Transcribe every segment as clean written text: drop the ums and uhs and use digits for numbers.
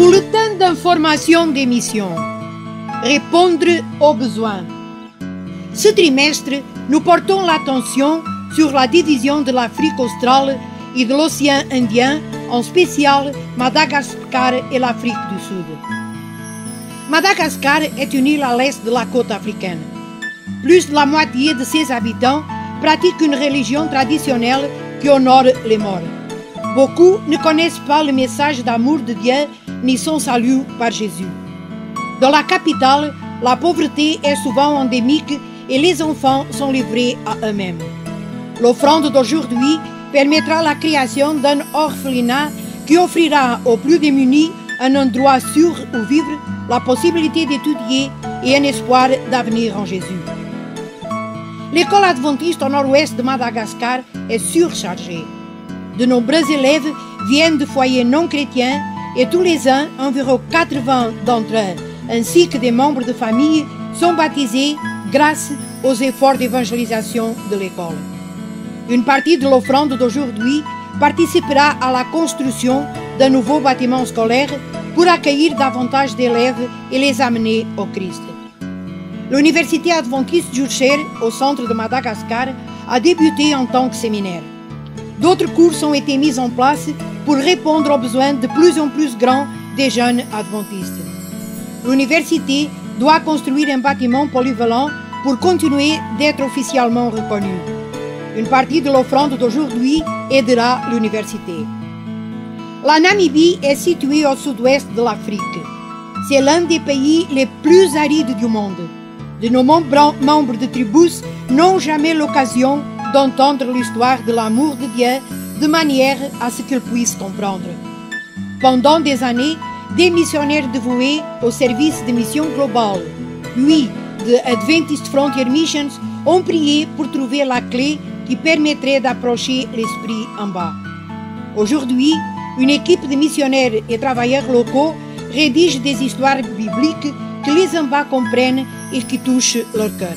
Bulletin d'information des missions. Répondre aux besoins. Ce trimestre, nous portons l'attention sur la division de l'Afrique australe et de l'océan Indien, en spécial Madagascar et l'Afrique du Sud. Madagascar est une île à l'est de la côte africaine. Plus de la moitié de ses habitants pratiquent une religion traditionnelle qui honore les morts. Beaucoup ne connaissent pas le message d'amour de Dieu ni son salut par Jésus. Dans la capitale, la pauvreté est souvent endémique et les enfants sont livrés à eux-mêmes. L'offrande d'aujourd'hui permettra la création d'un orphelinat qui offrira aux plus démunis un endroit sûr où vivre, la possibilité d'étudier et un espoir d'avenir en Jésus. L'école adventiste au nord-ouest de Madagascar est surchargée. De nombreux élèves viennent de foyers non chrétiens et tous les ans, environ 80 d'entre eux, ainsi que des membres de famille, sont baptisés grâce aux efforts d'évangélisation de l'école. Une partie de l'offrande d'aujourd'hui participera à la construction d'un nouveau bâtiment scolaire pour accueillir davantage d'élèves et les amener au Christ. L'Université adventiste Jurcher, au centre de Madagascar, a débuté en tant que séminaire. D'autres cours ont été mis en place pour répondre aux besoins de plus en plus grands des jeunes adventistes. L'université doit construire un bâtiment polyvalent pour continuer d'être officiellement reconnu. Une partie de l'offrande d'aujourd'hui aidera l'université. La Namibie est située au sud-ouest de l'Afrique. C'est l'un des pays les plus arides du monde. De nombreux membres de tribus n'ont jamais l'occasion d'entendre l'histoire de l'amour de Dieu de manière à ce qu'ils puissent comprendre. Pendant des années, des missionnaires dévoués au service de missions globales, puis de Adventist Frontier Missions, ont prié pour trouver la clé qui permettrait d'approcher l'esprit en bas. Aujourd'hui, une équipe de missionnaires et travailleurs locaux rédige des histoires bibliques que les en bas comprennent et qui touchent leur cœur.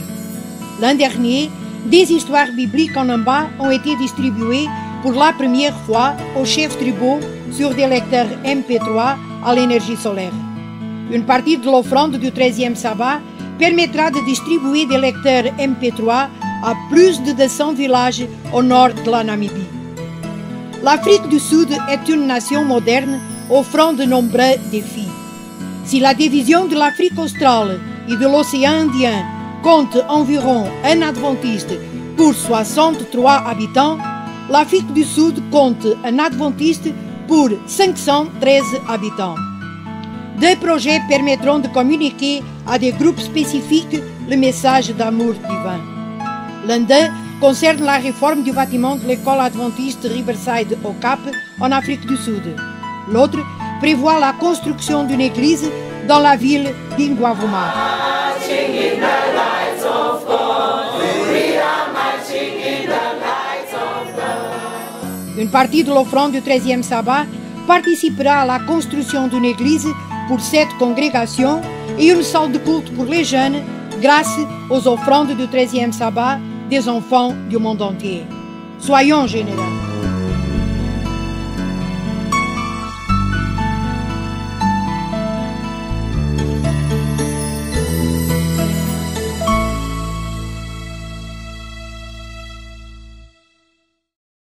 L'an dernier, des histoires bibliques en bas ont été distribuées pour la première fois aux chefs tribaux sur des lecteurs MP3 à l'énergie solaire. Une partie de l'offrande du 13e sabbat permettra de distribuer des lecteurs MP3 à plus de 200 villages au nord de la Namibie. L'Afrique du Sud est une nation moderne offrant de nombreux défis. Si la division de l'Afrique australe et de l'océan Indien compte environ un adventiste pour 63 habitants, l'Afrique du Sud compte un adventiste pour 513 habitants. Deux projets permettront de communiquer à des groupes spécifiques le message d'amour divin. L'un d'eux concerne la réforme du bâtiment de l'école adventiste Riverside au Cap, en Afrique du Sud. L'autre prévoit la construction d'une église dans la ville d'Ingwavuma. Une partie de l'offrande du 13e sabbat participera à la construction d'une église pour cette congrégation et une salle de culte pour les jeunes grâce aux offrandes du 13e sabbat des enfants du monde entier. Soyons généreux.